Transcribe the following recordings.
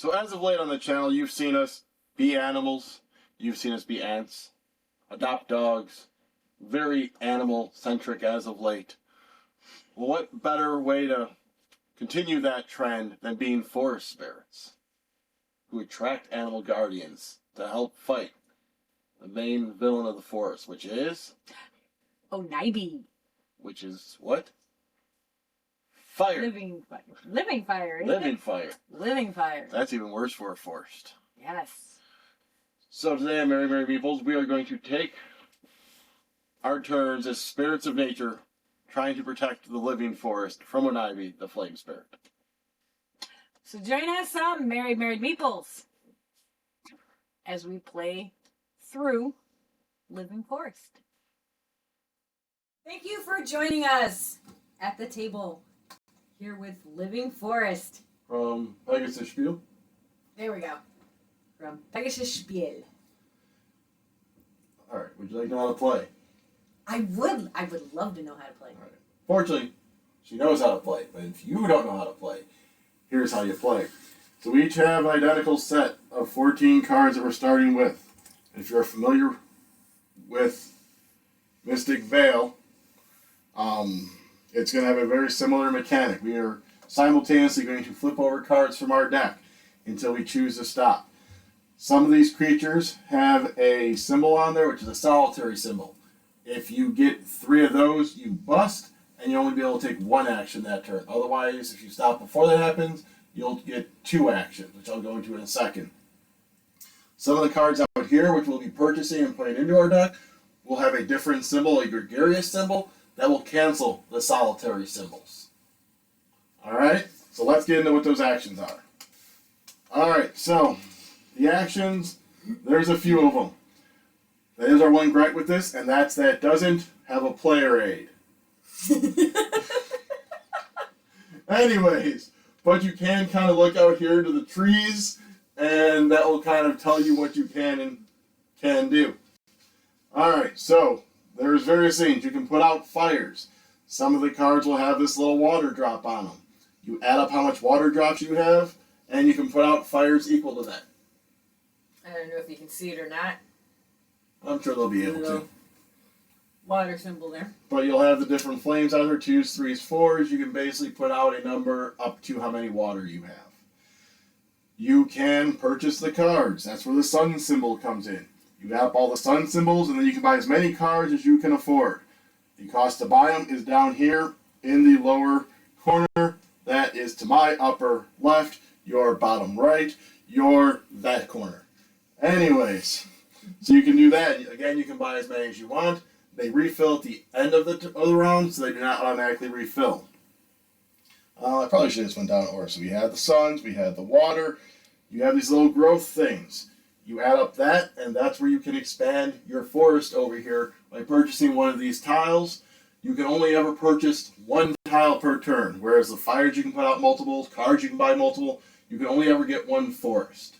So as of late on the channel, you've seen us be animals, you've seen us be ants, adopt dogs, very animal-centric as of late. Well, what better way to continue that trend than being forest spirits, who attract animal guardians to help fight the main villain of the forest, which is... Onaibi. Which is what? Fire. Living fire. Living fire, isn't Living it? fire. Living fire. That's even worse for a forest. Yes. So today on Merry Meeples, we are going to take our turns as spirits of nature, trying to protect the living forest from Onaibi, the flame spirit. So join us on Merry Meeples as we play through Living Forest. Thank you for joining us at the table here with Living Forest. From Pegasus Spiele. There we go. From Pegasus Spiele. Alright, would you like to know how to play? I would love to know how to play. Alright. Fortunately, she knows how to play, but if you don't know how to play, here's how you play. So we each have an identical set of 14 cards that we're starting with. If you're familiar with Mystic Vale, it's going to have a very similar mechanic. We are simultaneously going to flip over cards from our deck until we choose to stop. Some of these creatures have a symbol on there, which is a solitary symbol. If you get 3 of those, you bust, and you'll only be able to take 1 action that turn. Otherwise, if you stop before that happens, you'll get 2 actions, which I'll go into in a second. Some of the cards out here, which we'll be purchasing and putting into our deck, will have a different symbol, a gregarious symbol, that will cancel the solitary symbols. Alright, so let's get into what those actions are. Alright, so the actions, there's a few of them. There's our one gripe with this, and that's that it doesn't have a player aid. Anyways, but you can kind of look out here to the trees, and that will kind of tell you what you can and can do. Alright, so there's various things. You can put out fires. Some of the cards will have this little water drop on them. You add up how much water drops you have, and you can put out fires equal to that. I don't know if you can see it or not. I'm sure they'll be able to. Water symbol there. But you'll have the different flames out there, 2s, 3s, 4s. You can basically put out a number up to how many water you have. You can purchase the cards. That's where the sun symbol comes in. You add up all the sun symbols, and then you can buy as many cards as you can afford. The cost to buy them is down here in the lower corner. That is to my upper left, your bottom right, your that corner. Anyways, so you can do that. Again, you can buy as many as you want. They refill at the end of the round, so they do not automatically refill. I probably should have just went down in order. So we had the suns, we had the water. You have these little growth things. You add up that, and that's where you can expand your forest over here by purchasing one of these tiles. You can only ever purchase 1 tile per turn, whereas the fires you can put out multiple, cards you can buy multiple. You can only ever get 1 forest.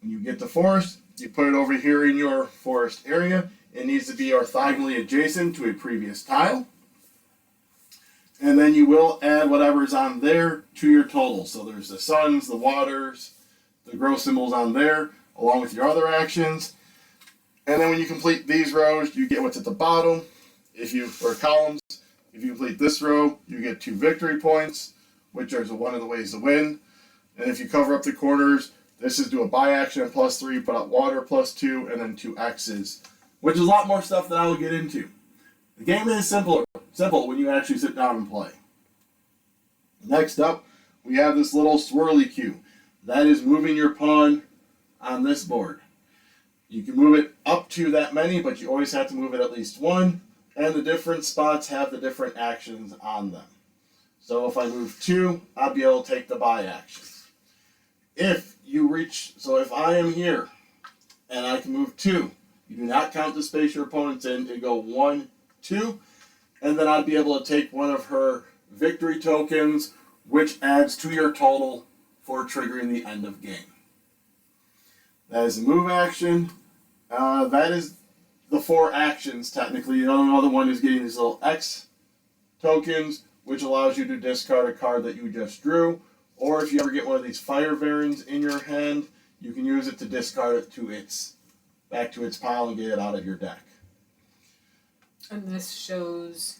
When you get the forest, you put it over here in your forest area. It needs to be orthogonally adjacent to a previous tile. And then you will add whatever's on there to your total. So there's the suns, the waters, the growth symbols on there, along with your other actions. And then when you complete these rows, you get what's at the bottom, or columns. If you complete this row, you get 2 victory points, which is one of the ways to win. And if you cover up the corners, this is do a buy action at +3, put out water +2, and then 2 X's, which is a lot more stuff that I will get into. The game is simple when you actually sit down and play. Next up, we have this little swirly cue. That is moving your pawn on this board. You can move it up to that many, but you always have to move it at least 1, and the different spots have the different actions on them. So if I move 2, I'll be able to take the buy action. If I am here, and I can move 2, you do not count the space your opponent's in, you go 1, 2, and then I'd be able to take one of her victory tokens, which adds to your total for triggering the end of game. That is a move action. That is the 4 actions, technically. The other one is getting these little X tokens, which allows you to discard a card that you just drew, Or if you ever get one of these fire varins in your hand, you can use it to discard it to back to its pile and get it out of your deck. And this shows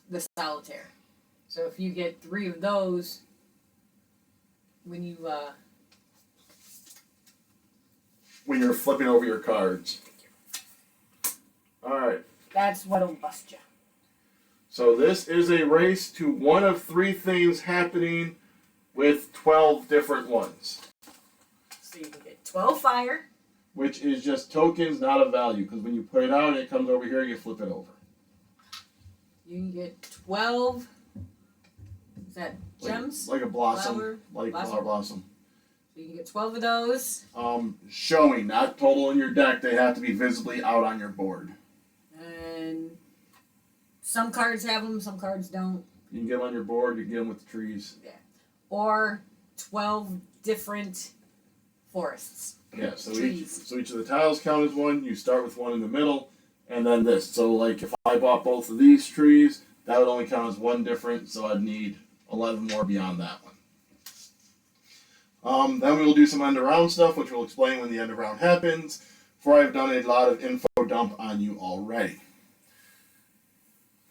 the solitaire. So if you get 3 of those, when you're flipping over your cards. Alright. That's what'll bust you. So this is a race to one of 3 things happening with 12 different ones. So you can get 12 fire. Which is just tokens, not a value. Because when you put it out and it comes over here, you flip it over. You can get 12. Is that gems? Like a blossom. Flower Blossom. So you can get 12 of those. Showing, not total in your deck. They have to be visibly out on your board. And some cards have them, some cards don't. You can get them on your board. You can get them with the trees. Yeah. Or 12 different forests. Yeah, so each of the tiles count as one. You start with one in the middle, and then this. So, like, if I bought both of these trees, that would only count as one different, so I'd need 11 more beyond that one. Then we will do some end-of-round stuff, which we'll explain when the end-of-round happens, for I've done a lot of info dump on you already.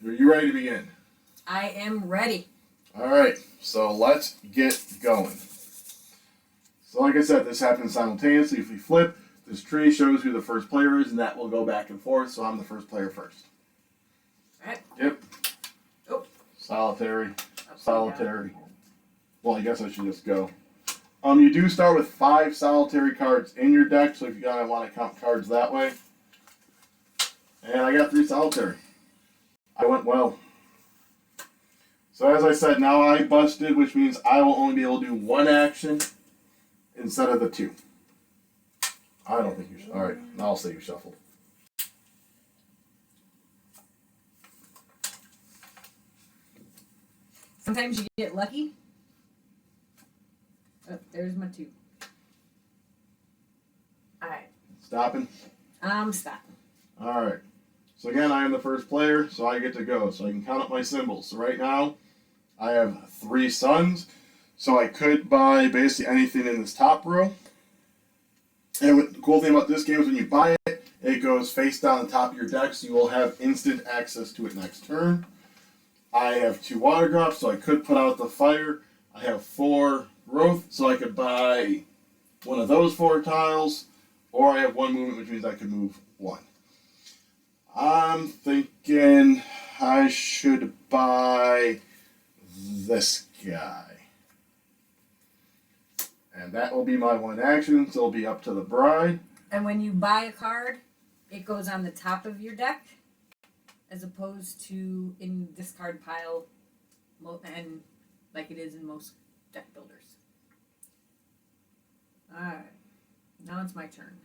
Are you ready to begin? I am ready. Alright, so let's get going. So like I said, this happens simultaneously. If we flip, this tree shows who the first player is, and that will go back and forth, so I'm the first player first. Alright. Yep. Oh. Solitary. Solitary. Well, I guess I should just go. You do start with 5 solitary cards in your deck, so if you kind of want to count cards that way. And I got 3 solitary. I went well. So as I said, now I busted, which means I will only be able to do 1 action instead of the 2. I don't think you should. Alright, I'll say you shuffled. Sometimes you get lucky. Oh, there's my 2. Alright. Stopping? I'm stopping. Alright. So again, I am the first player, so I get to go. So I can count up my symbols. So right now, I have 3 suns. So I could buy basically anything in this top row. And the cool thing about this game is when you buy it, it goes face down the top of your deck, so you will have instant access to it next turn. I have 2 water drops, so I could put out the fire. I have 4 growth, so I could buy one of those 4 tiles, or I have 1 movement, which means I could move 1. I'm thinking I should buy this guy. And that will be my 1 action, so it'll be up to the Bryde. And when you buy a card, it goes on the top of your deck, as opposed to in discard pile, and like it is in most deck builders. Alright, now it's my turn.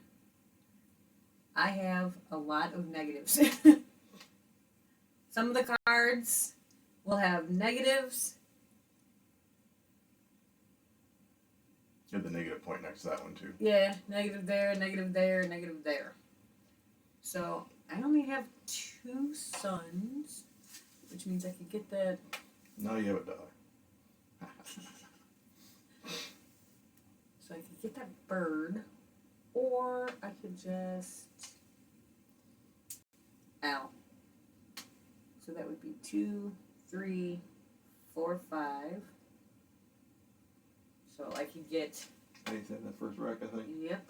I have a lot of negatives. Some of the cards will have negatives. You have the negative point next to that one too. Yeah, negative there, negative there, negative there. So I only have 2 suns, which means I could get that. No, you have $1. So I could get that bird, or I could just. Ow. So that would be 2, 3, 4, 5. So I could get. Anything in the first rack, I think. Yep.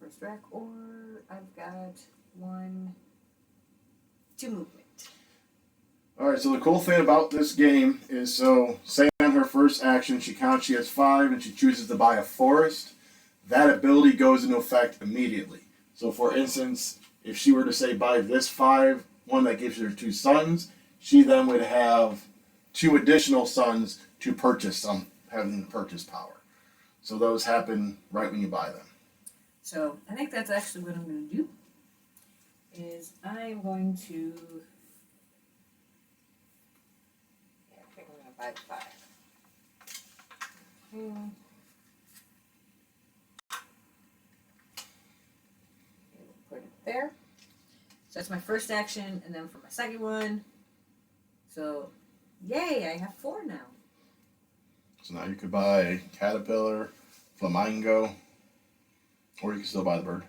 First rack, or I've got 2 movement. Alright, so the cool thing about this game is, so say on her first action she counts, she has 5, and she chooses to buy a forest. That ability goes into effect immediately. So for instance, if she were to say buy this 5, one that gives her 2 suns, she then would have 2 additional suns to purchase having purchase power. So those happen right when you buy them. So I think that's actually what I'm going to do. Is I'm going to. Yeah, I think I'm going to buy 5. Put it there. So that's my first action, and then for my second one, so Yay, I have 4 now. So now you could buy caterpillar, flamingo, or you can still buy the bird.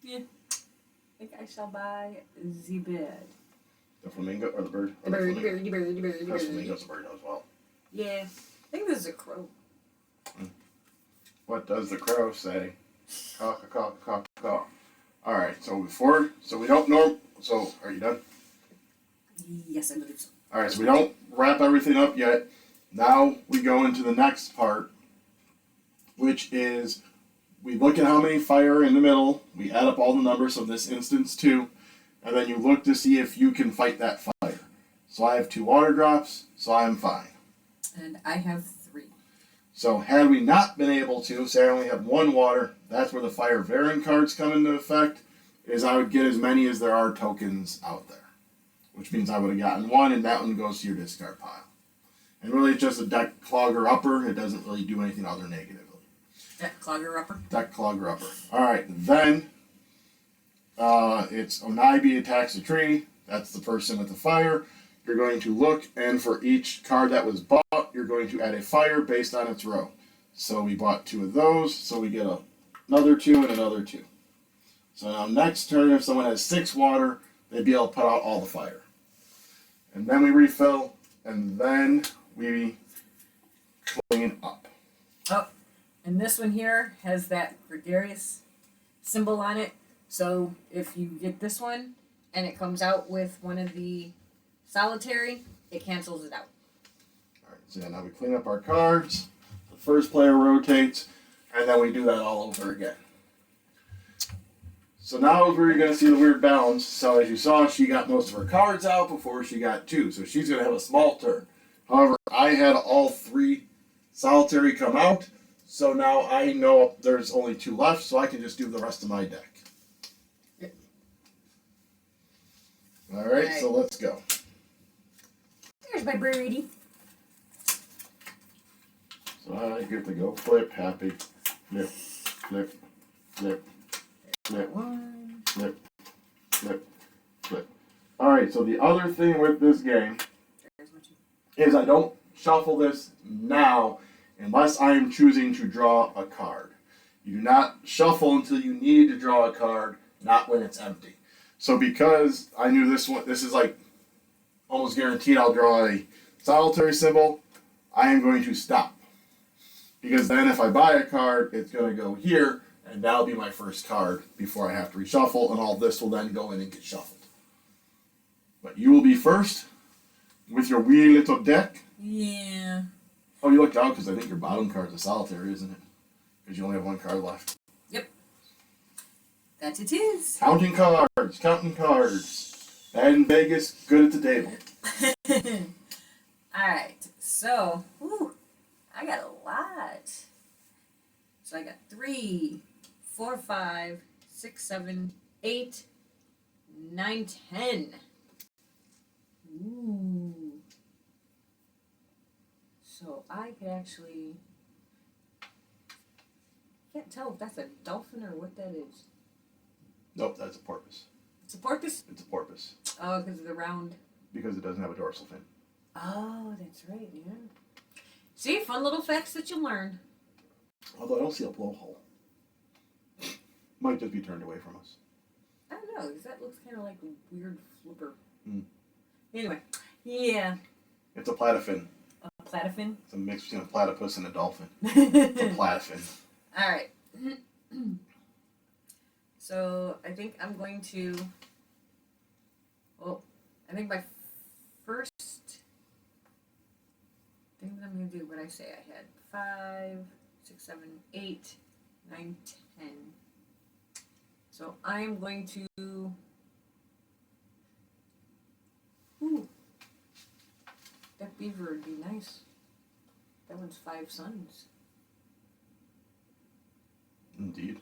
Yeah. I think I shall buy the bird. The flamingo or the bird? The bird, the bird, the bird, the bird, the Because bird. flamingo's a bird as well. Yeah. I think this is a crow. What does the crow say? Caw, caw, caw, caw, caw. Alright, so we don't know. So, are you done? Yes, I believe so. Alright, so we don't wrap everything up yet. Now we go into the next part, which is we look at how many fire in the middle, we add up all the numbers, so in this instance 2, and then you look to see if you can fight that fire. So I have 2 water drops, so I'm fine. And I have 3. So had we not been able to, say I only have 1 water, that's where the fire variant cards come into effect, is I would get as many as there are tokens out there. Which means I would have gotten 1, and that one goes to your discard pile. And really it's just a deck clogger upper, it doesn't really do anything other negatively. Deck clogger upper. Deck clogger upper. Alright, then it's Onaibi attacks a tree, that's the person with the fire. You're going to look, and for each card that was bought, you're going to add a fire based on its row. So we bought 2 of those, so we get another 2 and another 2. So now next turn, if someone has 6 water, they'd be able to put out all the fire. And then we refill, and then we clean up. Oh, and this one here has that gregarious symbol on it. So if you get this one, and it comes out with one of the solitary, it cancels it out. Alright, so now we clean up our cards, the first player rotates, and then we do that all over again. So now is where you're going to see the weird balance. So as you saw, she got most of her cards out before she got 2, so she's going to have a small turn. However, I had all 3 solitary come out, so now I know there's only 2 left, so I can just do the rest of my deck. Yep. Alright, so let's go. There's my Bryde. So I get to go flip, happy, flip, flip, flip, flip, One. flip, flip, flip. Alright, so the other thing with this game There's my 2. is I don't shuffle this now unless I am choosing to draw a card. You do not shuffle until you need to draw a card, not when it's empty. So because I knew this is like almost guaranteed I'll draw a solitary symbol, I am going to stop. Because then if I buy a card, it's going to go here, and that'll be my first card before I have to reshuffle, and all this will then go in and get shuffled. But you will be first with your wee little deck. Yeah. Oh, you looked out because I think your bottom card's a solitary, isn't it? Because you only have 1 card left. Yep. That it is. Counting cards. Bad in Vegas, good at the table. Alright, so, whew, I got a lot. So I got 3, 4, 5, 6, 7, 8, 9, 10. Ooh. So I could actually, can't tell if that's a dolphin or what that is. Nope, that's a porpoise. It's a porpoise? It's a porpoise. Oh, because of the round. Because it doesn't have a dorsal fin. Oh, that's right, yeah. See, fun little facts that you learn. Although I don't see a blowhole. Might just be turned away from us. I don't know, because that looks kind of like a weird flipper. Hmm. Anyway, yeah. It's a platyfin. A platyfin? It's a mix between a platypus and a dolphin. It's a platyfin. Alright. So, I think I'm going to... Well, I think my first thing that I'm going to do, what I say, I had 5, 6, 7, 8, 9, 10. So I am going to... Ooh. That beaver would be nice. That one's 5 suns. Indeed.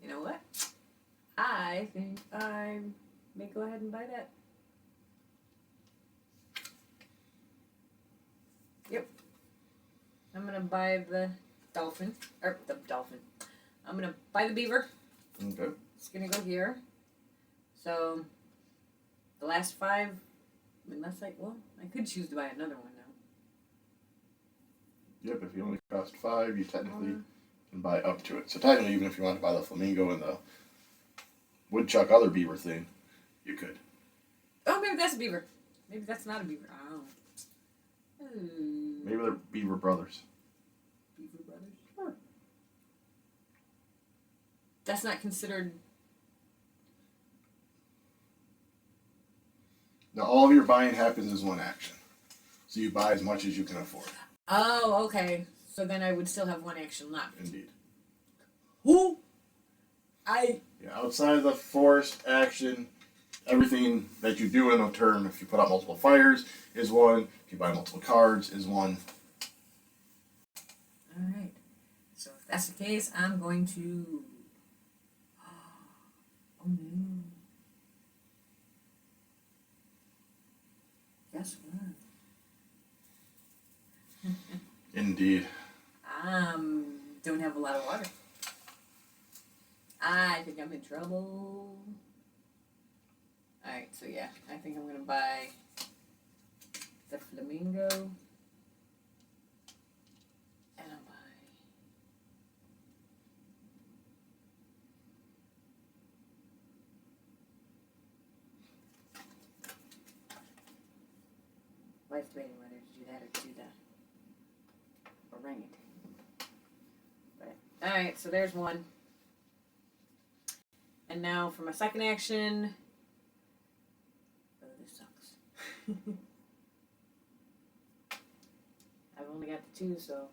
You know what? I think I may go ahead and buy that. Yep. I'm gonna buy the dolphin. Or the dolphin. I'm gonna buy the beaver. Okay. It's gonna go here. So the last 5 Unless I could choose to buy another one now. Yep, if you only cost 5, you technically can buy up to it. So technically, even if you want to buy the flamingo and the woodchuck other beaver thing, you could. Oh, maybe that's a beaver. Maybe that's not a beaver. I don't know. Maybe they're beaver brothers. Beaver brothers? Sure. That's not considered... Now, all of your buying happens as one action. So you buy as much as you can afford. Oh, okay. So then I would still have one action left. Indeed. Who? Yeah, outside of the forest action, everything that you do in a turn, if you put out multiple fires, is 1. If you buy multiple cards, is 1. Alright. So if that's the case, I'm going to... Oh no. Guess what? Indeed. Don't have a lot of water. I think I'm in trouble. Alright, so yeah, I think I'm gonna buy the flamingo. And I'll buy... Wife's debating whether to do that or to do the orangutan. But, alright, so there's one. And now for my second action. Oh, this sucks. I've only got the 2, so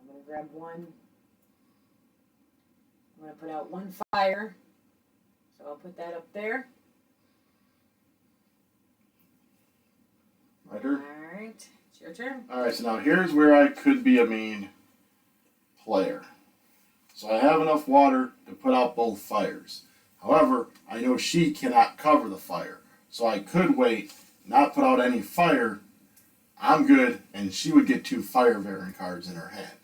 I'm going to grab 1. I'm going to put out 1 fire. So I'll put that up there. My turn? Alright, it's your turn. Alright, so now here's where I could be a mean player. So I have enough water to put out both fires. However, I know she cannot cover the fire. So I could wait, not put out any fire. I'm good, and she would get 2 fire variant cards in her hand.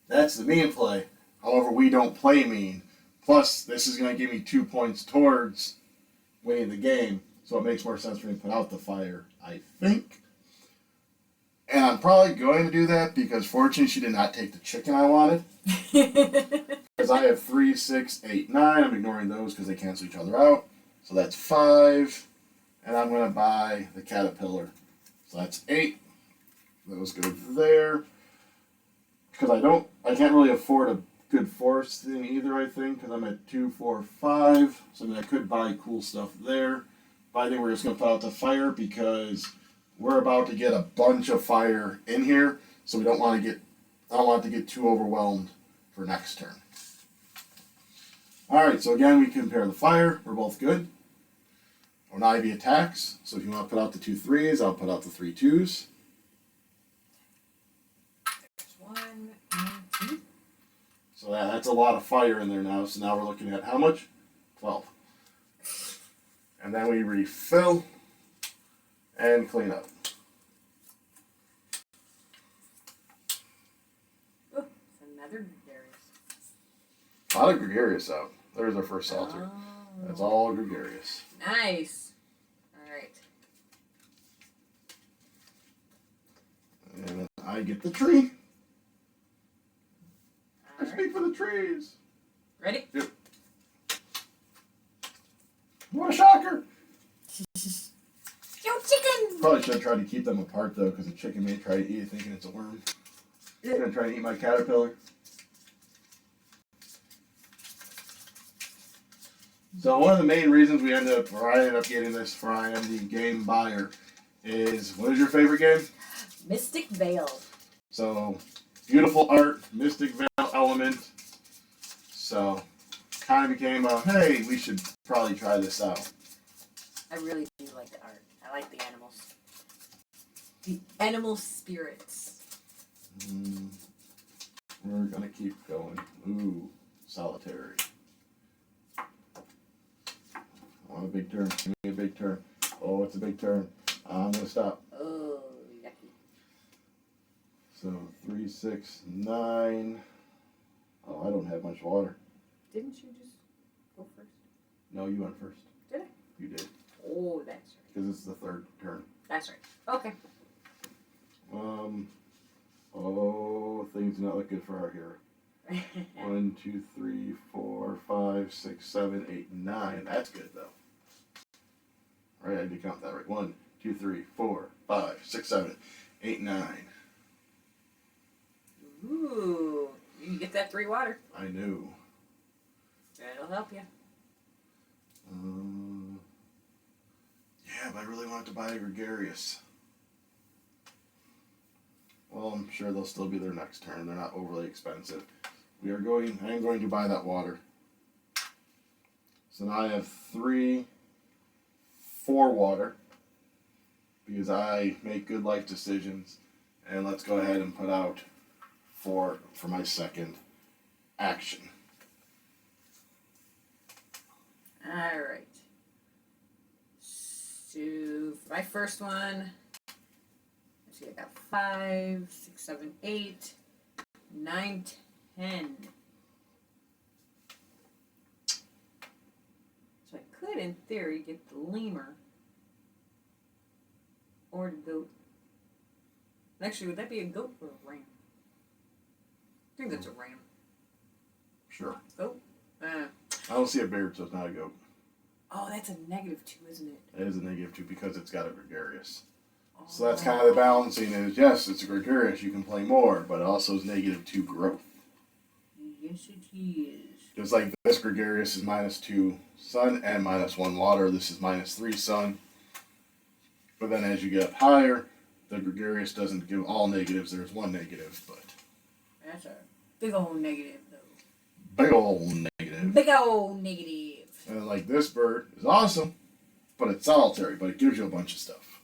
That's the mean play. However, we don't play mean. Plus, this is going to give me 2 points towards winning the game. So it makes more sense for me to put out the fire, I think. And I'm probably going to do that because fortunately she did not take the chicken I wanted. Because I have 3, 6, 8, 9. I'm ignoring those because they cancel each other out. So that's 5. And I'm going to buy the caterpillar. So that's 8. Those go there. Because I can't really afford a good forest thing either, I think. Because I'm at 2, 4, 5. So I mean, I could buy cool stuff there. But I think we're just going to put out the fire because we're about to get a bunch of fire in here. So we don't want to I don't want it to get too overwhelmed for next turn. Alright, so again, we compare the fire. We're both good. Onaibi attacks. So if you want to put out the 2 3s, I'll put out the 3 2s. There's 1 and 2. So that's a lot of fire in there now. So now we're looking at how much? 12. And then we refill and clean up. Oh, it's another gregarious. A lot of gregarious out. There's our first salter. Oh. That's all gregarious. Nice. Alright. And then I get the tree. I Alright. speak for the trees. Ready? Yep. What a shocker! Yo, chicken! Probably should have tried to keep them apart though, because the chicken may try to eat it thinking it's a worm. It's gonna try to eat my caterpillar. So one of the main reasons I ended up getting this for I am the game buyer is, what is your favorite game? Mystic Vale. So beautiful art, Mystic Vale element. So kind of became a, hey, we should probably try this out. I really do like the art. I like the animals. The animal spirits. We're gonna keep going. Ooh, solitary. I want a big turn. Give me a big turn. Oh, it's a big turn. I'm gonna stop. Oh, yucky. So 3, 6, 9. Oh, I don't have much water. Didn't you just go first? No, you went first. Did I? You did. Oh, that's right. because it's the third turn. That's right. Okay. Oh, things do not look good for our hero. 1, 2, 3, 4, 5, 6, 7, 8, 9. That's good though. All right, I did count that right. 1, 2, 3, 4, 5, 6, 7, 8, 9. Ooh, you can get that 3 water. I knew. That'll help you. Yeah, but I really wanted to buy a gregarious. Well, I'm sure they'll still be there next turn. They're not overly expensive. I am going to buy that water. So now I have 3, 4 water because I make good life decisions. And let's go ahead and put out 4 for my second action. All right. So for my first one, let's see, I got 5, 6, 7, 8, 9, 10. So I could, in theory, get the lemur or the goat. Actually, would that be a goat or a ram? I think that's a ram. Sure. Goat? I don't see a beard, so it's not a goat. Oh, that's a -2, isn't it? It is a -2 because it's got a gregarious. So that's kind of the balancing is, yes, it's a gregarious, you can play more, but it also is -2 growth. Yes, it is. Just like this gregarious is -2 sun and -1 water. This is -3 sun. But then as you get up higher, the gregarious doesn't give all negatives. There's 1 negative, but... That's a big old negative, though. Big old negative. Big old negative. And like this bird is awesome, but it's solitary, but it gives you a bunch of stuff.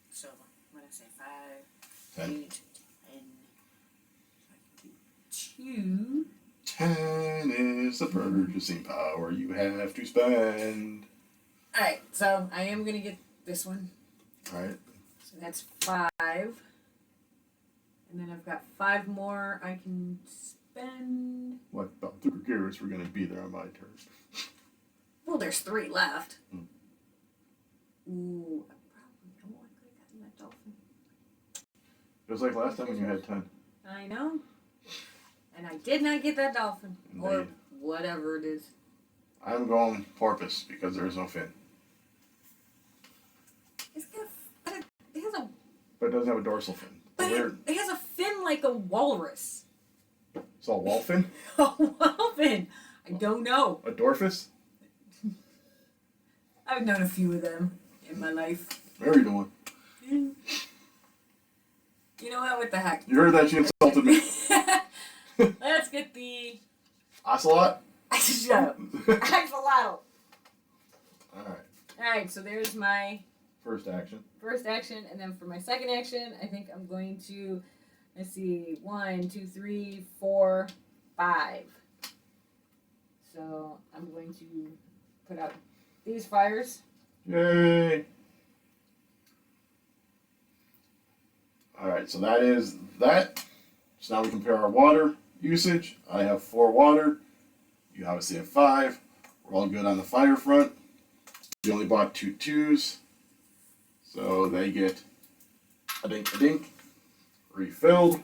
So, what did I say? 5, 10. 8, 10. So I can do 2. 10 is the purchasing power you have to spend. Alright, so I am going to get this one. Alright. So that's 5. And then I've got 5 more I can spend. What about the gregarious were going to be there on my turn? Well, there's 3 left. Hmm. Ooh, I could have gotten that dolphin. Just like last time when you had 10. I know. And I did not get that dolphin. Indeed. Or whatever it is. I'm going porpoise because there is no fin. It's got but it has a... But it doesn't have a dorsal fin. But Weird. it has a fin like a walrus. So a wall fin? A dolphin. I don't know. A dorfus? I've known a few of them in my life. Very good one. You know what the heck? You heard that? She insulted me. Let's get the... Ocelot? Shut up. Axolotl. Alright. Alright, so there's my First action. first action. And then for my second action, I think I'm going to... Let's see. 1, 2, 3, 4, 5. So I'm going to put out these fires. Yay! Alright, so that is that. So now we compare our water usage. I have 4 water. You obviously have 5. We're all good on the fire front. You only bought 2 2s. So they get a dink, refilled.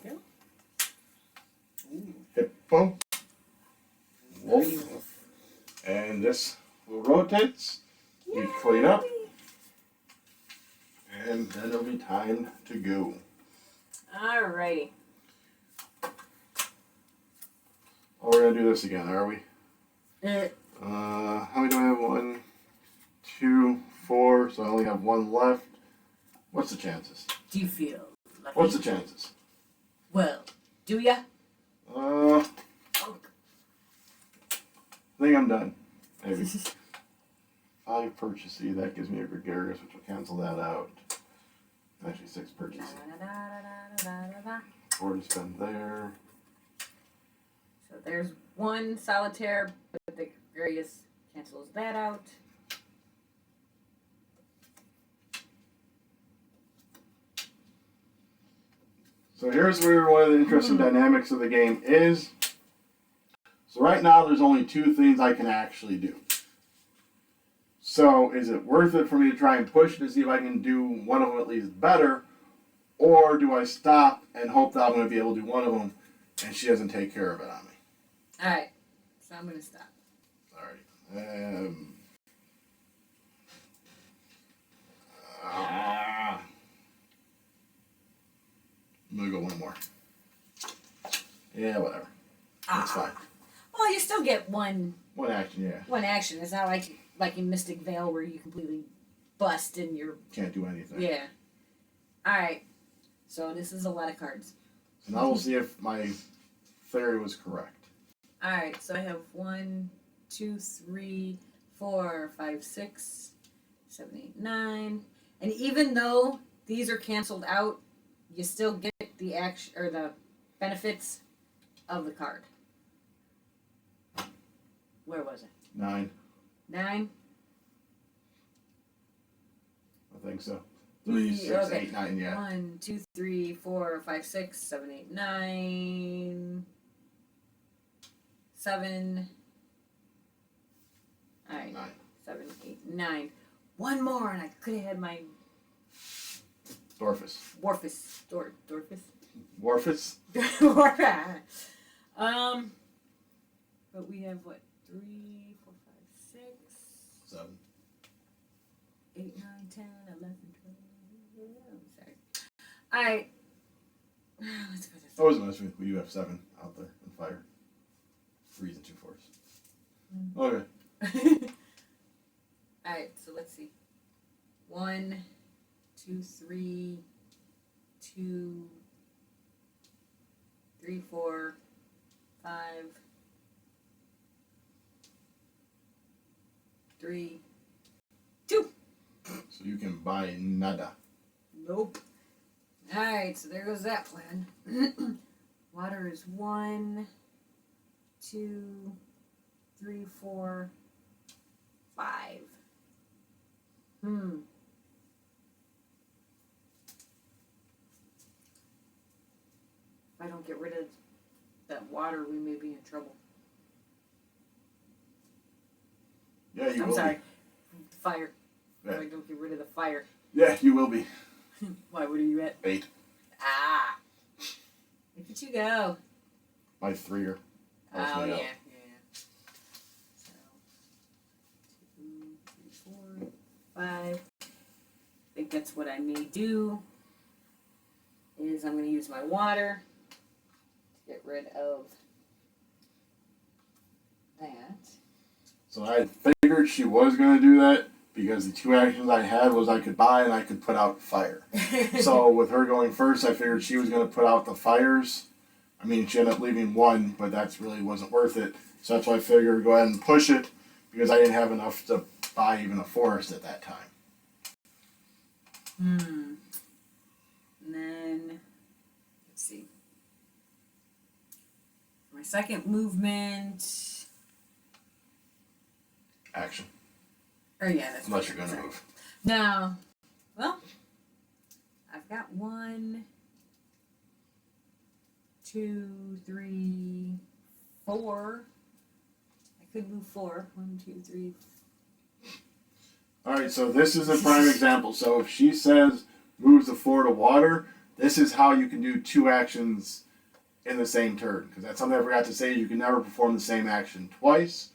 Hippo. Wolf. And this will rotate. We clean up. And then it'll be time to go. Alrighty. Oh, we're gonna do this again, are we? Uh, How many do I have? 1, 2, 4. So I only have 1 left. What's the chances? do you feel lucky? What's the chances? Well, do ya? I think I'm done. Maybe. 5 purchasey. That gives me a gregarious, which will cancel that out. Actually, 6 purchasey. 4 to spend there. So there's 1 solitaire, but the gregarious cancels that out. So here's where one of the interesting dynamics of the game is. So right now there's only 2 things I can actually do. So is it worth it for me to try and push to see if I can do one of them at least better? Or do I stop and hope that I'm going to be able to do one of them and she doesn't take care of it on me? Alright. So I'm going to stop. Alright. I'm going to go one more. Yeah, whatever. That's fine. Well, you still get one action, yeah. one action. It's not like in Mystic Vale where you completely bust and you're... Can't do anything. Yeah. Alright. So this is a lot of cards. So now we'll see if my theory was correct. Alright, so I have 1, 2, 3, 4, 5, 6, 7, 8, 9. And even though these are canceled out, you still get the action or the benefits of the card. Where was it? 9. 9? I think so. 3, 6, 8, 9, yeah. 1, 2, 3, 4, 5, 6, 7, 8, 9. 7. Alright. 9. 7, 8, 9. One more and I could have had my Dorfus. Warfus. Dorfus? Warfus? But we have what? 3, 4, 5, 6. 7. 8, 9, 10, 11, 12. Sorry. Alright. Let's go this I wasn't messing with you. You have 7 out there in fire. 3s and 2 4s. Okay. Alright, so let's see. 1, 2, 3, 2, 3, 4, 5, 3, 2. So you can buy nada. Nope. Alright, so there goes that plan. Water is 1, 2, 3, 4, 5. If I don't get rid of that water, we may be in trouble. Yeah, you I'm will sorry. The fire. Yeah. If I don't get rid of the fire. Yeah, you will be. Why, what are you at? 8. Ah! Look at you go. My 3er. Oh, yeah. So, 2, 3, 4, 5. I think that's what I may do. Is I'm going to use my water to get rid of that. So I figured she was going to do that because the 2 actions I had was I could buy and I could put out fire. So with her going first, I figured she was going to put out the fires. I mean, she ended up leaving 1, but that really wasn't worth it. So that's why I figured go ahead and push it because I didn't have enough to buy even a forest at that time. And then, let's see. My second movement. Action. Oh, yeah, that's Unless you're going to move. No. Well, I've got 1, 2, 3, 4. I could move 4. 1, 2, 3. Alright, so this is a prime example. So if she says moves the 4 to water, this is how you can do 2 actions in the same turn. Because that's something I forgot to say. You can never perform the same action twice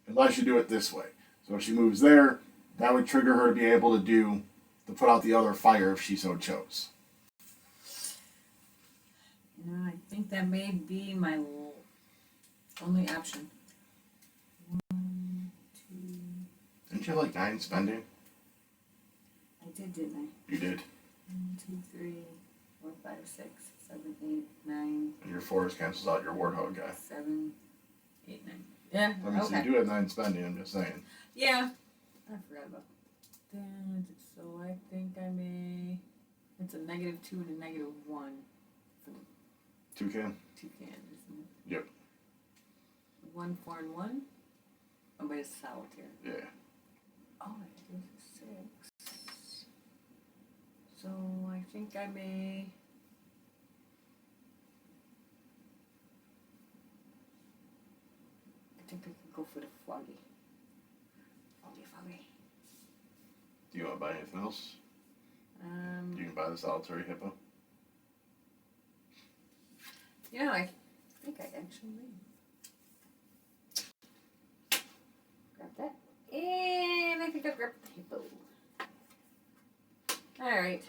unless you do it this way. So if she moves there, that would trigger her to be able to put out the other fire if she so chose. No, I think that may be my only option. 1, 2. Didn't you have like 9 spending? I did, didn't I? You did. 1, 2, 3, 4, 5, 6, 7, 8, 9. And your forest cancels out your warthog guy. 7, 8, 9. Yeah, I mean, so you do have 9 spending, I'm just saying. Yeah. I forgot about that. So I think I may... It's a -2 and a -1 for the Toucan? toucan, isn't it? Yep. 1, 4, and 1? Oh, but it's solitaire. Yeah. Oh, it is 6. So I think I may... I think I could go for the foggy. Foggy. Do you want to buy anything else? You can buy the solitary hippo. Yeah, I think I actually may. Grab that. And I think I'll grab the hippo. Alright.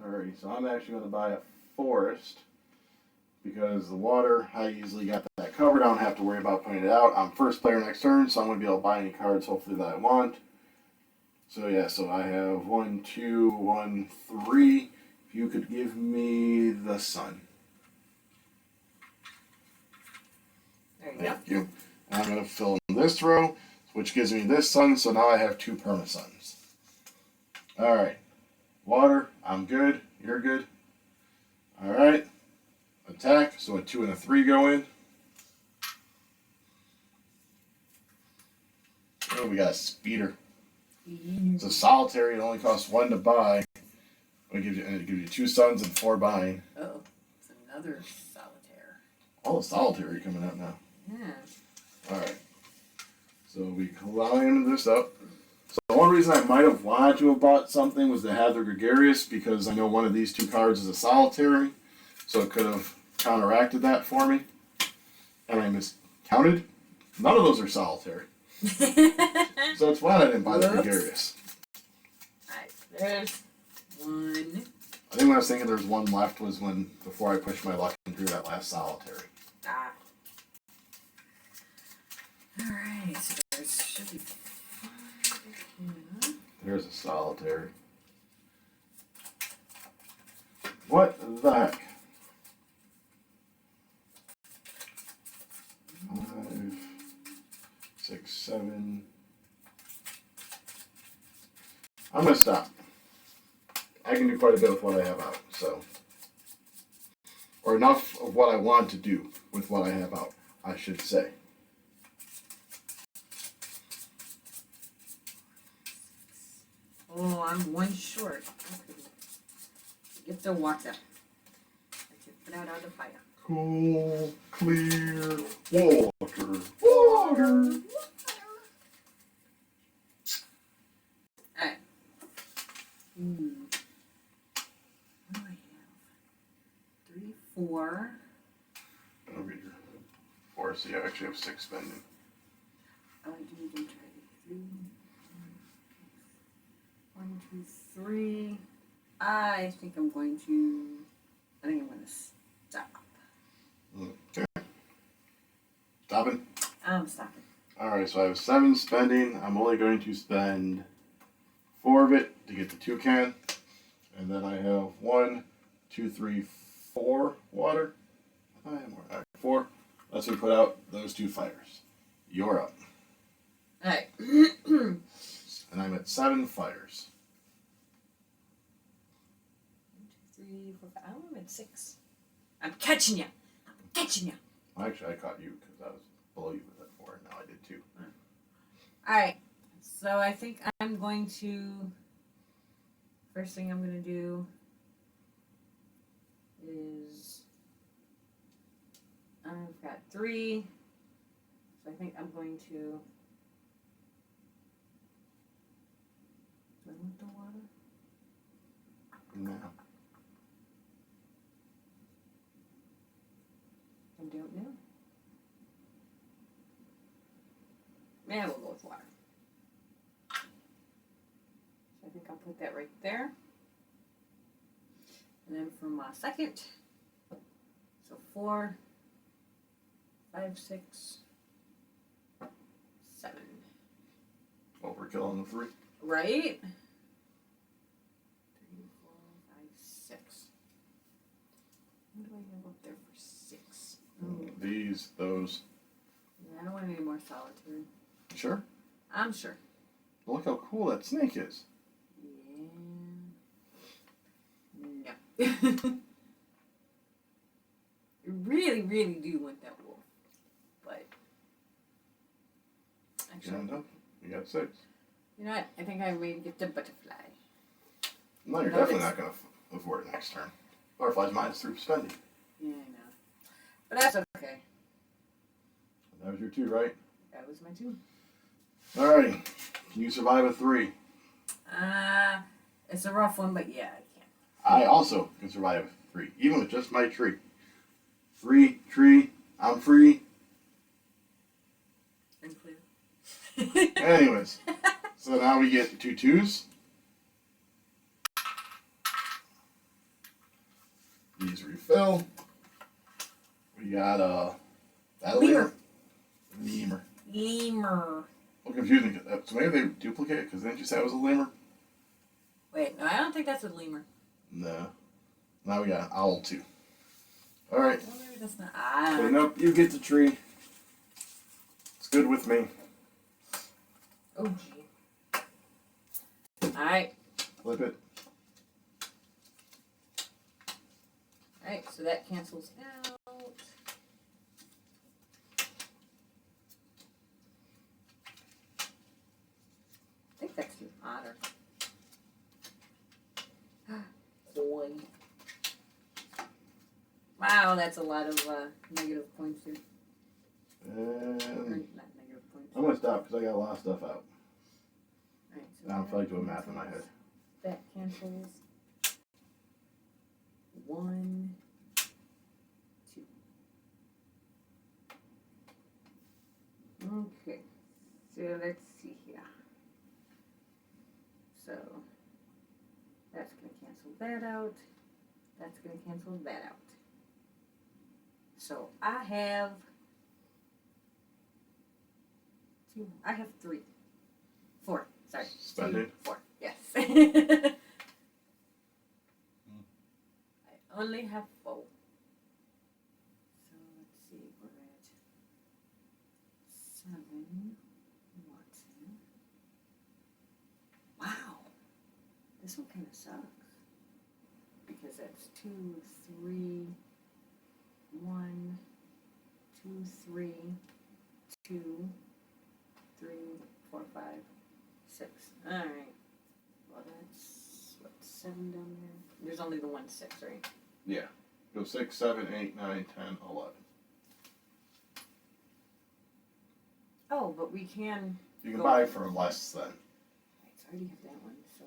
Alrighty, so I'm actually going to buy a forest because the water, I easily got that covered. I don't have to worry about putting it out. I'm first player next turn, so I'm going to be able to buy any cards hopefully that I want. So yeah, so I have 1, 2, 1, 3. If you could give me the sun. There you Thank you. And I'm going to fill in this row, which gives me this sun, so now I have 2 perma-suns. Alright. Water, I'm good. You're good. Alright. Attack, so a 2 and a 3 go in. Oh, we got a speeder. It's a solitary, it only costs 1 to buy. It gives you 2 suns and 4 buying. Oh, it's another solitaire. All the solitary coming out now. Yeah. Alright. So we climb this up. So the one reason I might have wanted to have bought something was to have the Gregarious, because I know one of these 2 cards is a solitary. So it could have counteracted that for me. And I miscounted. None of those are solitary. So it's why I didn't buy the Gregarious. Alright, there's 1. I think when I was thinking there was 1 left was when, before I pushed my luck and drew that last solitary. Ah. Alright, so there should be 5 here. There's a solitary. What the heck? 5, 6, 7. I'm gonna stop. I can do quite a bit with what I have out, so. Or enough of what I want to do with what I have out, I should say. Oh, I'm 1 short. Okay. Get the water. I can put out the fire. Cool, clear water. Water. Alright. What do I have? 3, 4. I'll read your 4, so you actually have 6 spending. Oh, I do try 3. 1, 2, 3. I think I'm going to stop. Okay. Stopping? I'm stopping. Alright, so I have 7 spending. I'm only going to spend 4 of it to get the toucan. And then I have 1, 2, 3, 4 water. I thought I had more. Alright, 4. Let's put out those 2 fires. You're up. Alright. And I'm at 7 fires. 1, 2, 3, 4, 5. I'm at 6. I'm catching you. I'm catching you. Actually, I caught you because I was below you with that 4. Now I did 2. Alright. So I think I'm going to. First thing I'm going to do is. I've got 3. So I think I'm going to. Do I want the water? No. I don't know. Yeah, we'll go with water. So I think I'll put that right there. And then for my second, so 4, 5, 6, 7. Overkill on the 3. Right? 3, 4, 5, 6. What do I have up there for 6? Oh. These, those. Yeah, I don't want any more solitary. Sure? I'm sure. Look how cool that snake is. Yeah. No. You really, really do want that wolf. But actually, You got 6. you know what? I think I may get the butterfly. No, you're definitely not going to afford it next turn. Butterfly's minus 3 spending. Yeah, I know. But that's okay. That was your 2, right? That was my 2. Alrighty. Can you survive a 3? It's a rough one, but yeah, I can. I also can survive 3, even with just my tree. 3 tree, I'm free. And clear. Anyways, so now we get 2 2s. These refill. We got that Lemur. Lemur. Lemur. Well, confusing. So maybe they duplicate it because didn't you say it was a lemur? Wait, no, I don't think that's a lemur. No. Now we got an owl too. All right. Well, maybe that's not. So nope, you get the tree. It's good with me. Oh gee. All right. Flip it. All right. So that cancels out. I think that's too otter. Boy. Wow, that's a lot of negative points here. Or And not negative points. I'm gonna stop because I got a lot of stuff out. Right, so Now I'm that probably doing math in my cancels. head. That cancels. 1, 2. Okay. So let's see here. So that's going to cancel that out. That's going to cancel that out. So I have 2. I have 3. 4. Sorry. Spending? 2, 4. Yes. I only have 4. So let's see. We're at 7. Watson. Wow. This one kind of sucks. Because that's 2, 3, 1, 2, 3, 2, 3, 4, 5, 6. All right. Well, that's what, 7 down there. There's only the 1 6, right? Yeah. Go 6, 7, 8, 9, 10, 11. Oh, but we can. You can go- buy for less than. Right, so I already have that one. So.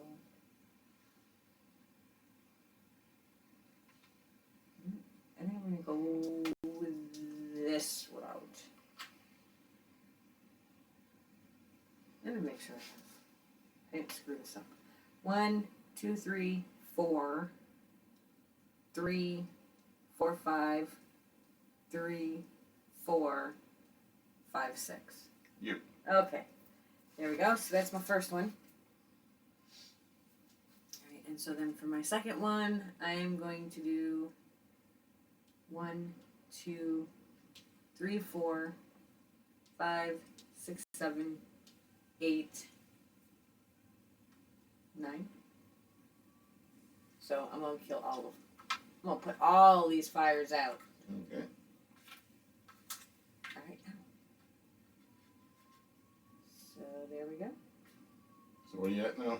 And then I'm gonna go with this route. Let me make sure I didn't screw this up. 1, 2, 3, 4, 3, 4, 5, 3, 4, 5, 6. You. Okay. There we go. So that's my first one. Alright, and so then for my second one, I am going to do 1, 2, 3, 4, 5, 6, 7, 8, 9. So I'm gonna kill all of them. I'm gonna put all these fires out. Okay. Alright. So there we go. So what are you at now?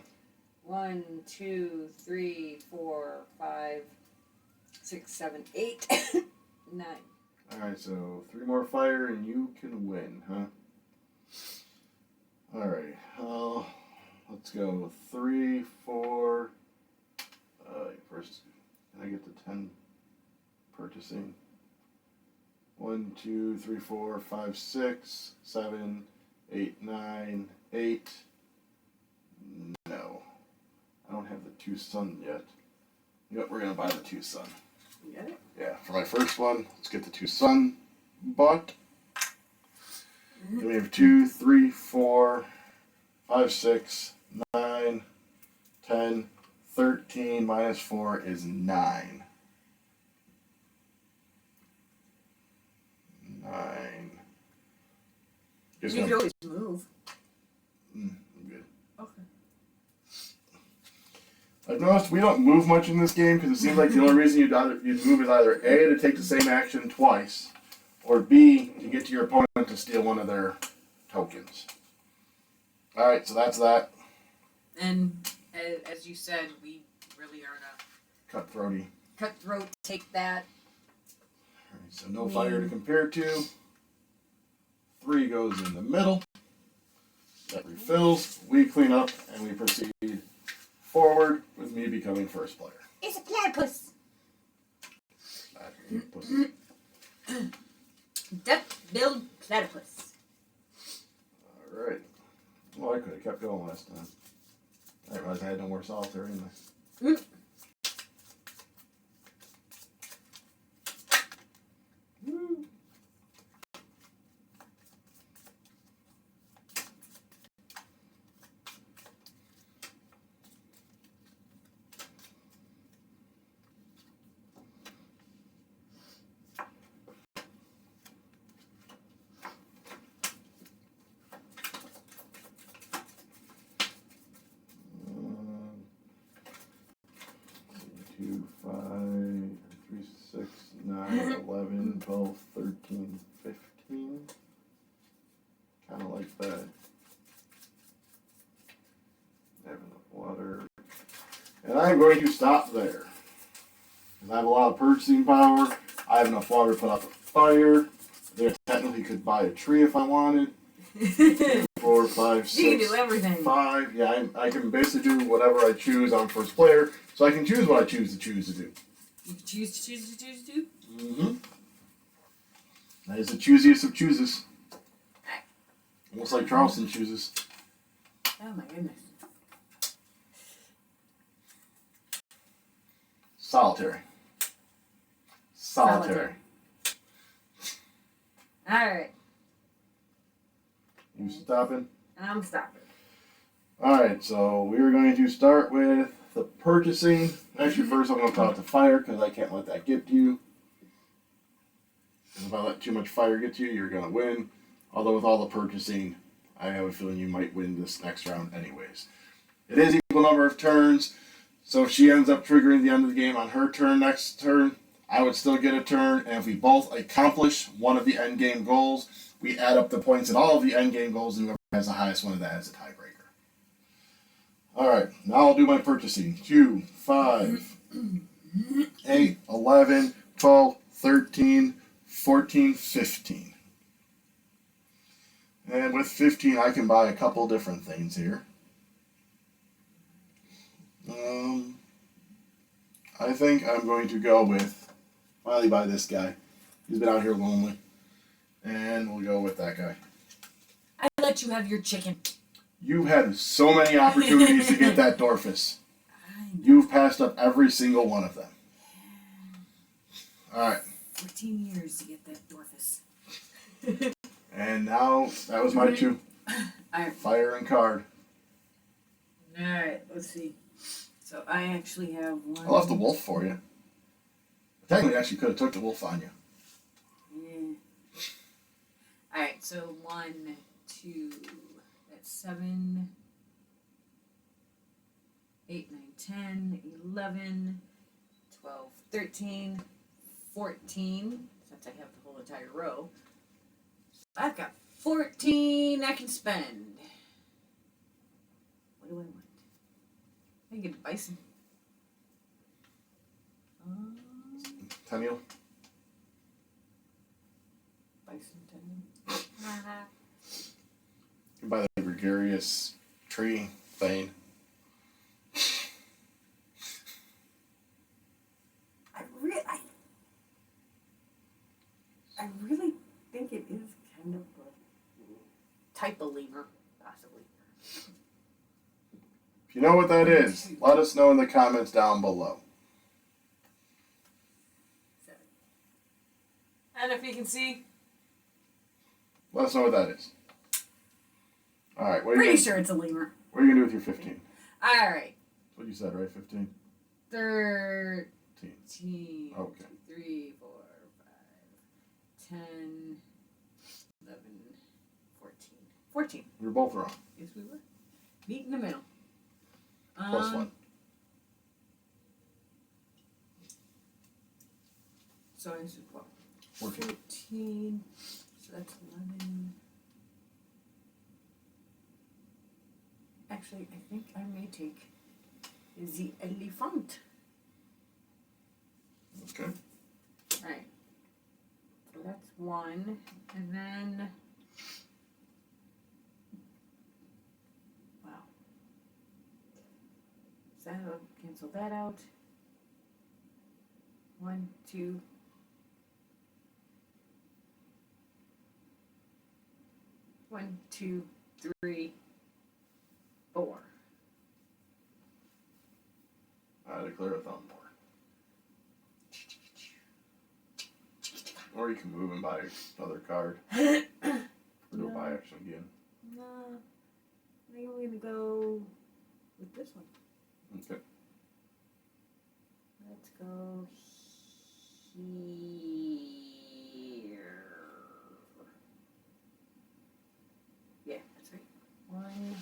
1, 2, 3, 4, 5, 6, 7, 8, 9. Alright, so 3 more fire and you can win, huh? Alright, let's go 3, 4. First, can I get to 10 purchasing? 1, 2, 3, 4, 5, 6, 7, 8, 9, 8. No. I don't have the 2 sun yet. You know what, we're gonna buy the 2 sun. You got it? Yeah, for my first one, let's get the 2 sun bought. Then we have 2, 3, 4, 5, 6, 9, 10, 13 minus 4 is 9. 9. Just You gonna- could always move. I'm good. Okay. I've noticed we don't move much in this game because it seems like the only reason you'd move is either A, to take the same action twice, or B, to get to your opponent to steal one of their tokens. Alright, so that's that. And as you said, we really are a Cutthroaty. cutthroat. Take that. Alright, so no fire to compare to. 3 goes in the middle. That refills. We clean up and we proceed becoming first player. It's a platypus. Duck-billed platypus. Alright. Well, I could have kept going last time. I didn't realize I had no more solitaire in there. Mm. Woo. Two, 5, 3, 6, 9, 11, 12, 13, 15. Kind of like that. I have enough water. And I'm going to stop there. Because I have a lot of purchasing power. I have enough water to put out a fire. There technically could buy a tree if I wanted. 4, 5, 6. You can do everything. 5. Yeah, I can basically do whatever I choose on first player. So I can choose what I choose to do. You can choose to do? Mm-hmm. That is the choosiest of chooses. Almost like Charleston chooses. Oh my goodness. Solitary. Alright. You stopping? I'm stopping. Alright, so we are going to start with the purchasing. Actually, first I'm going to put out the fire because I can't let that get to you. If I let too much fire get to you, you're going to win. Although with all the purchasing, I have a feeling you might win this next round anyways. It is equal number of turns, so if she ends up triggering the end of the game on her turn next turn, I would still get a turn, and if we both accomplish one of the end game goals, we add up the points in all of the end game goals, and whoever has the highest one of that is a tiebreaker. Alright, now I'll do my purchasing. 2, 5, 8, 11, 12, 13, 14, 15. And with 15, I can buy a couple different things here. I think I'm going to go with, finally buy this guy. He's been out here lonely. And we'll go with that guy. I let you have your chicken. You've had so many opportunities to get that Dorfus. You've passed up every single one of them. Alright. 14 years to get that Dorfus. And now, that was my 2. Alright. Fire and card. Alright, let's see. So I actually have 1. I left the wolf for you. Technically, I actually could have took the wolf on you. Yeah. Alright, so 1, 2, that's 7, 8, 9, 10, 11, 12, 13, 14, since I have the whole entire row. I've got 14 I can spend. What do I want? I can get a bison. Tenniel? Bison, tenniel. You can buy the gregarious tree thing. I really think it is kind of a type of lemur, possibly. If you know what that is, let us know in the comments down below. And if you can see, Let us know what that is. Alright, what are you pretty gonna, sure it's a lemur. what are you going to do with your 15? Alright. That's what you said, right? 15? 13. Okay. 3, 4, 5, 10, 11, 14. 14. We were both wrong. Yes, we were. Meet in the middle. Plus 1. So I said what? 14. 14. So that's 11. Actually, I think I may take the elephant. Okay. Alright. So that's 1. And then. Wow. So that'll cancel that out. 1, 2. 1, 2, 3, 4. I declare a thumb war. Or you can move and buy another card. Or do a buy action again. No. I think I'm going to go with this one. Okay. Let's go here. Yeah, that's right. 1.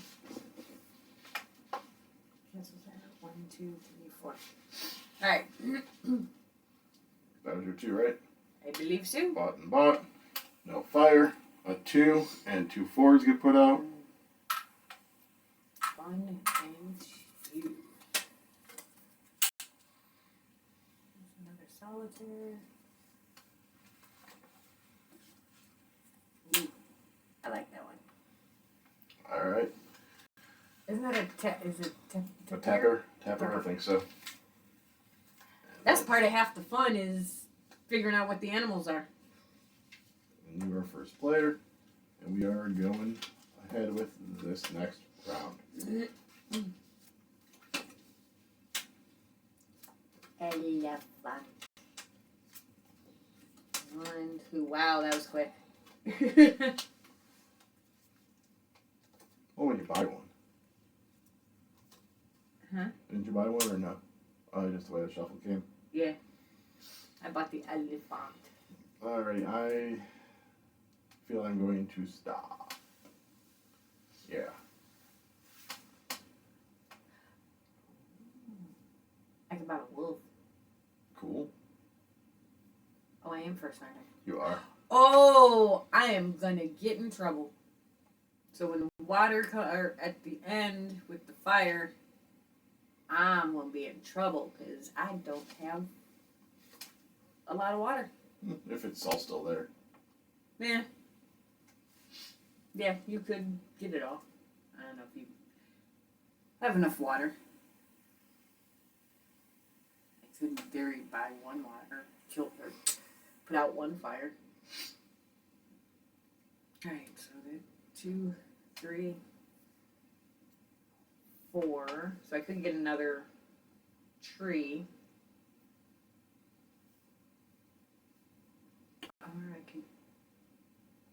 Cancels that. 1, 2, 3, 4. Alright. That was your 2, right? I believe so. Bought and bought. No fire. A 2 and 2 4s get put out. 1 and 2. There's another solitaire. Ooh, I like that one. Alright. Isn't that is it A tapper? Tapper, I think so. That's part of half the fun is figuring out what the animals are. And you are first player. And we are going ahead with this next round. Elephant. 1, 2. Wow, that was quick. Oh, when you buy one. Huh? Didn't you buy one or no? Oh, just the way the shuffle came. Yeah. I bought the elephant. Alright, I feel I'm going to stop. Yeah. I can buy a wolf. Cool. Oh, I am first, aren't I? You are. Oh, I am gonna get in trouble. So when the water or at the end with the fire, I'm gonna be in trouble because I don't have a lot of water. If it's all still there. Yeah. Yeah, you could get it all. I don't know if you have enough water. I could vary by 1 water, kill or put out 1 fire. Alright, so that 2, 3, 4. So I could get another tree. Or I could,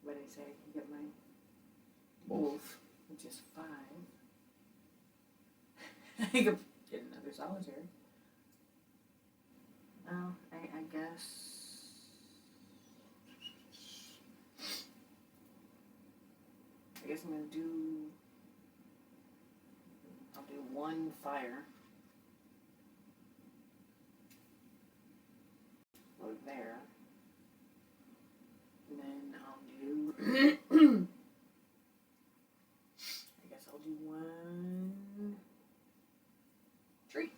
what did I say? I could get my wolf, which is 5. I could get another solitary. Well, I guess. I guess I'm gonna do. I'll do 1 fire. Over there. And then I'll do. I guess I'll do 1 tree.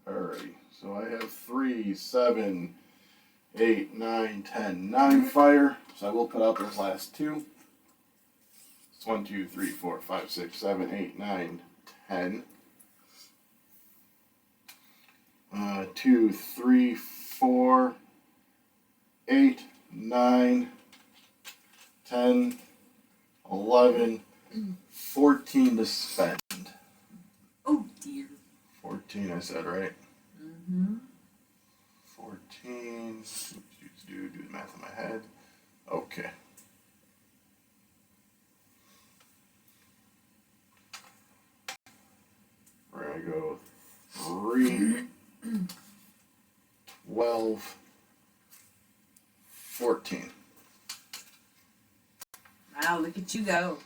Alrighty. So I have 3, 7, 8, 9, 10, 9 fire. So I will put out those last 2. It's 1, 2, 3, 4, 5, 6, 7, 8, 9, 10. 2, 3, 4, 8, 9, 10, 11, 14 to spend. Oh dear. 14, I said, right? Mm-hmm. 14. Do the math in my head. Okay. We're going to go 3, 12, 14. Wow, look at you go.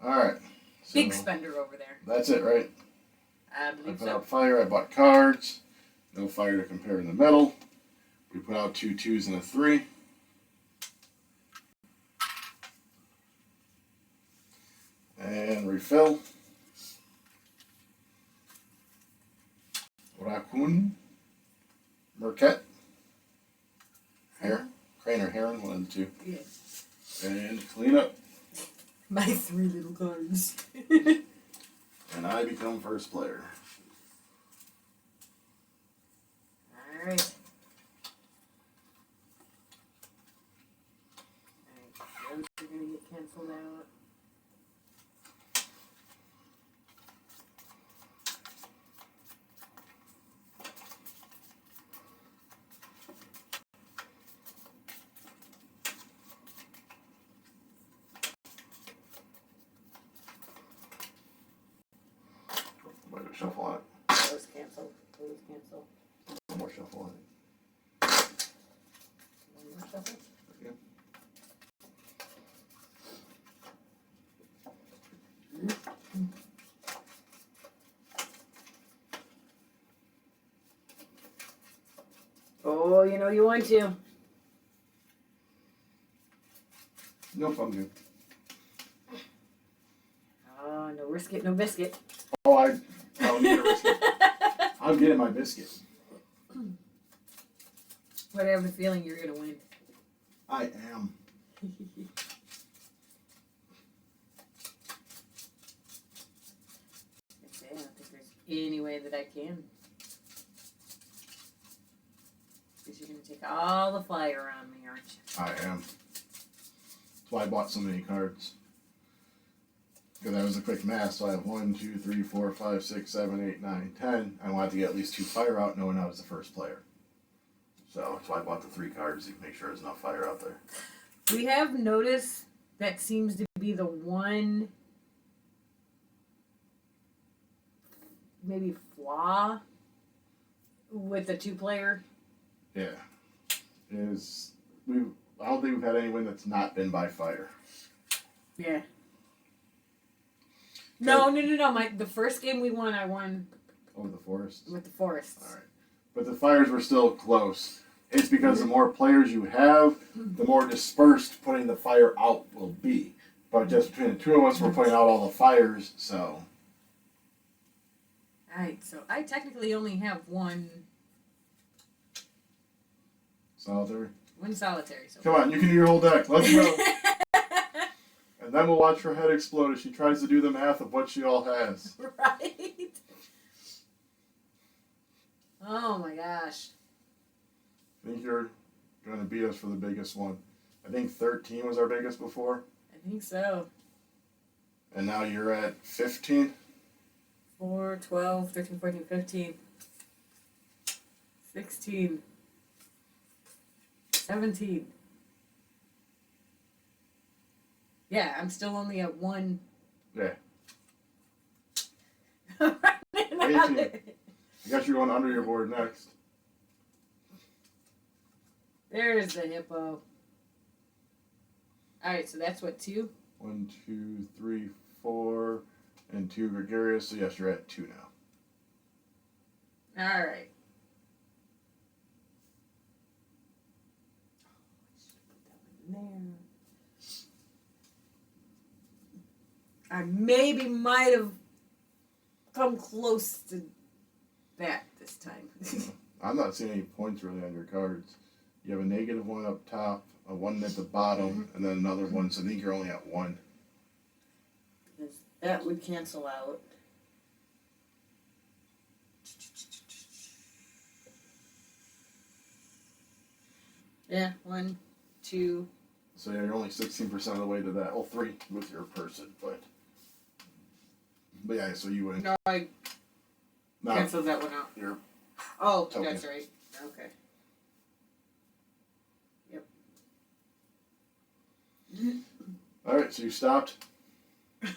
Alright. So Big spender over there. that's it, right? I I believe put so. out fire, I bought cards. No fire to compare in the middle. We put out 2 2s and a 3. And refill. Raccoon. Mercat. Hare. Crane or heron, one of the 2. Yeah. And clean up. My 3 little cards. And I become first player. Alright. Alright, those are gonna get cancelled out. Might have shuffle on it. Those cancel. Those cancel. One more shuffle on it. One more shuffle. Okay. Oh, you know you want to. Nope, I'm good. Oh, no risk it, no biscuit. Oh, I don't need a biscuit. I'm getting my biscuit. But I have a feeling you're gonna win. I am. I don't think there's any way that I can. Because you're gonna take all the fire on me, aren't you? I am. That's why I bought so many cards. Because that was a quick math, so I have 1, 2, 3, 4, 5, 6, 7, 8, 9, 10. I wanted to get at least 2 fire out knowing I was the first player. So that's why I bought the 3 cards to make sure there's enough fire out there. We have noticed that seems to be the one maybe flaw with the 2-player. Yeah. I don't think we've had any win that's not been by fire. Yeah. No. The first game we won, I won Over the forest? with the forests. Alright. But the fires were still close. It's because the more players you have, the more dispersed putting the fire out will be. But just between the 2 of us, we're putting out all the fires, so. Alright, so I technically only have one Solitary. solitary. So Come on, you can do your whole deck. Let's go. And then we'll watch her head explode as she tries to do the math of what she all has. Right? Oh my gosh. I think you're going to beat us for the biggest one. I think 13 was our biggest before. I think so. And now you're at 15? 4, 12, 13, 14, 15, 16, 17. Yeah, I'm still only at 1. Yeah. 18. I guess you're going under your board next. There's the hippo. Alright, so that's what, 2? 1, 2, 3, 4, and 2 gregarious. So yes, you're at 2 now. Alright. Put that one there. I maybe might have come close to that this time. I'm not seeing any points really on your cards. You have a -1 up top, a 1 at the bottom, and then another 1. So I think you're only at 1. Because that would cancel out. Yeah, 1, 2. So yeah, you're only 16% of the way to that. Well, 3 with your person, but yeah. So you win. No, I No, canceled that one out. you're Oh, token. that's right. Okay. Yep. all right. So you stopped. All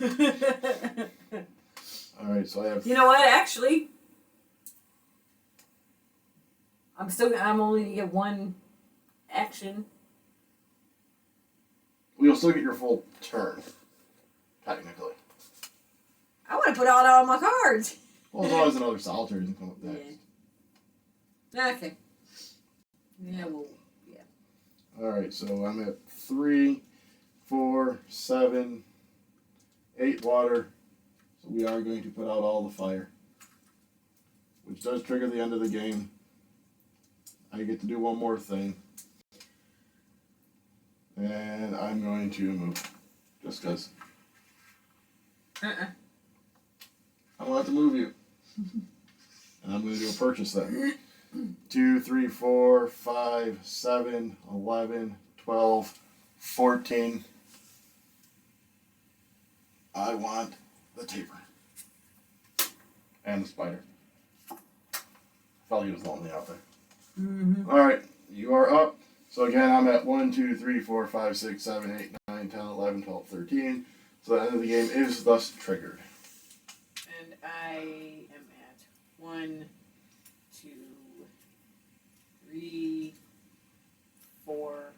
right. So I have. You know what? Actually, I'm only gonna get 1 action. You'll still get your full turn, technically. I want to put out all my cards. Well, as long as another solitaire doesn't come up next. Yeah. Okay. Yeah. Well. Yeah. All right. So I'm at 3, 4, 7, 8 water. So we are going to put out all the fire, which does trigger the end of the game. I get to do one more thing. And I'm going to move. Just because. I want to move you. And I'm going to do a purchase then. 2, 3, 4, 5, 7, 11, 12, 14. I want the taper. And the spider. Felt he was lonely out there. Mm-hmm. Alright, you are up. So again, I'm at 1, 2, 3, 4, 5, 6, 7, 8, 9, 10, 11, 12, 13. So the end of the game is thus triggered. And I am at 1, 2, 3, 4.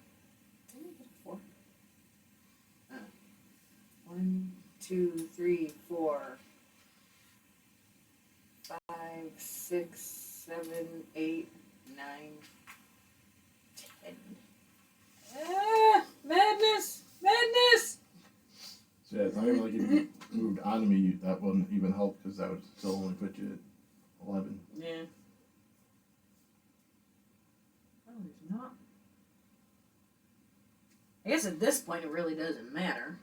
Did I get a 4? 1, 2, 3, 4, 5, 6, 7, 8, 9, 10. Madness! Madness! So yeah, it's not even like if you moved onto me, that wouldn't even help because that would still only put you at 11. Yeah. Oh, there's not. I guess at this point it really doesn't matter.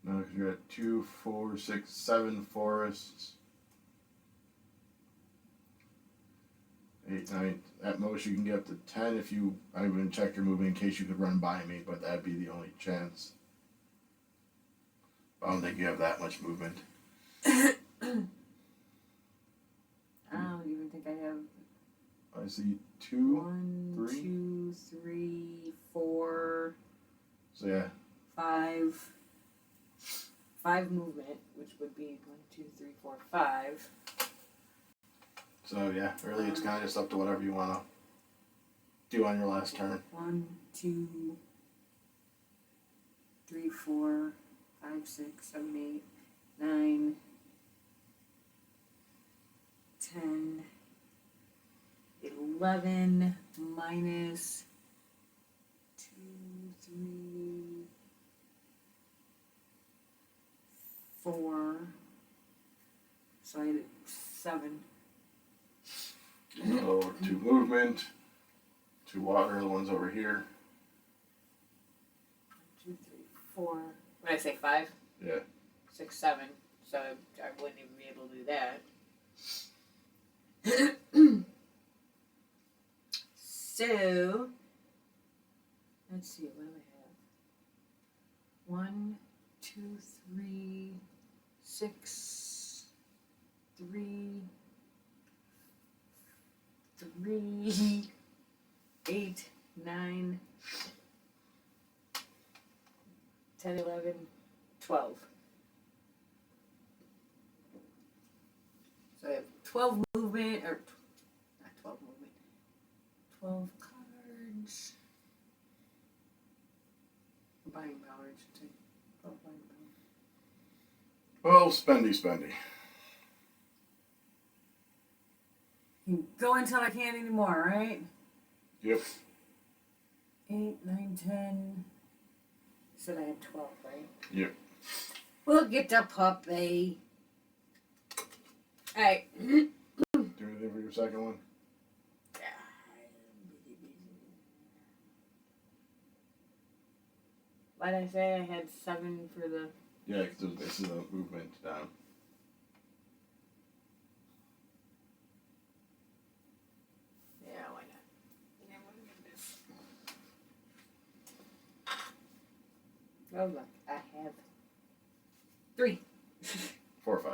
No, because you're at 2, 4, 6, 7 forests. 8, 9. At most you can get up to 10 if you. I even checked your movement in case you could run by me, but that'd be the only chance. I don't think you have that much movement. I don't even think I have. I see 2, 1, 3. 2, 3, 4, So yeah. 5. 5 movement, which would be 1, 2, 3, 4, 5. So yeah, really it's kind of just up to whatever you want to do on your last turn. 1, 2, 3, 4, 5, 6, 7, 8, 9, 10, 11 minus 2, 3, 4. So I had 7. So 2 movement, 2 water, the ones over here. 1, 2, 3, 4. What did I say? 5? Yeah. 6, 7. So I wouldn't even be able to do that. So let's see. What do I have? 1, 2, 3, 6, 3, 8, 9, 10, 11, 12. So I have 12 movement, or not 12 movement, 12 cards. Buying power, I should say. 12 buying power. Well, spendy. Can go until I can't anymore, right? Yep. 8, 9, 10. Said I had 12, right? Yep. We'll get the puppy. Alright. Do anything for your second one? Why did I say I had 7 for the... Yeah, because this is a movement down. Yeah, why not? Yeah, what do we do? Oh, look, I have 3. 4 or 5.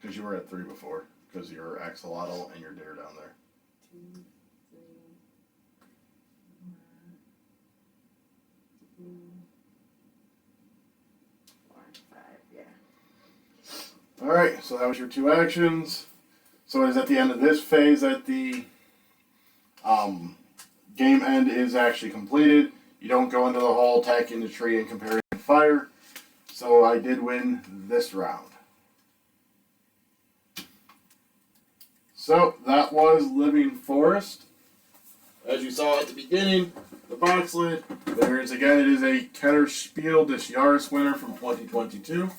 Because you were at 3 before. Because you're axolotl and your deer down there. 2, 3, 4, 5, yeah. Alright, so that was your 2 actions. So it is at the end of this phase that the game end is actually completed. You don't go into the hole, attacking the tree, and comparing fire. So I did win this round. So that was Living Forest. As you saw at the beginning, the box lid. There is again, it is a Pegasus Spiele des Jahres winner from 2022,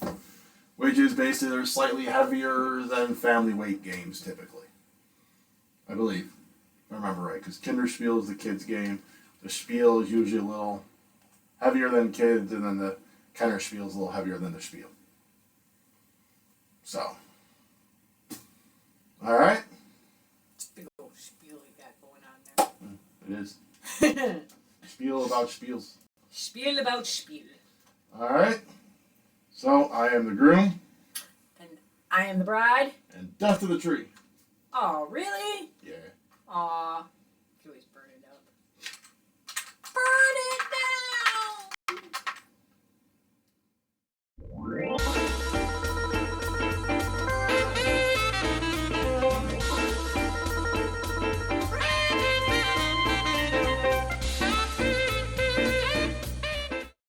which is basically they're slightly heavier than family weight games typically. I believe, if I remember right, because Kinderspiel is the kids' game. The Spiel is usually a little heavier than kids, and then the Kenner Spiel is a little heavier than the Spiel. So, all right. It's a big old spiel you got going on It is. there. Spiel about spiels. Spiel about spiel. All right. So, I am the groom. And I am the bride. And death to the tree. Oh, really? Yeah. Aw. You can always burn it up. Burn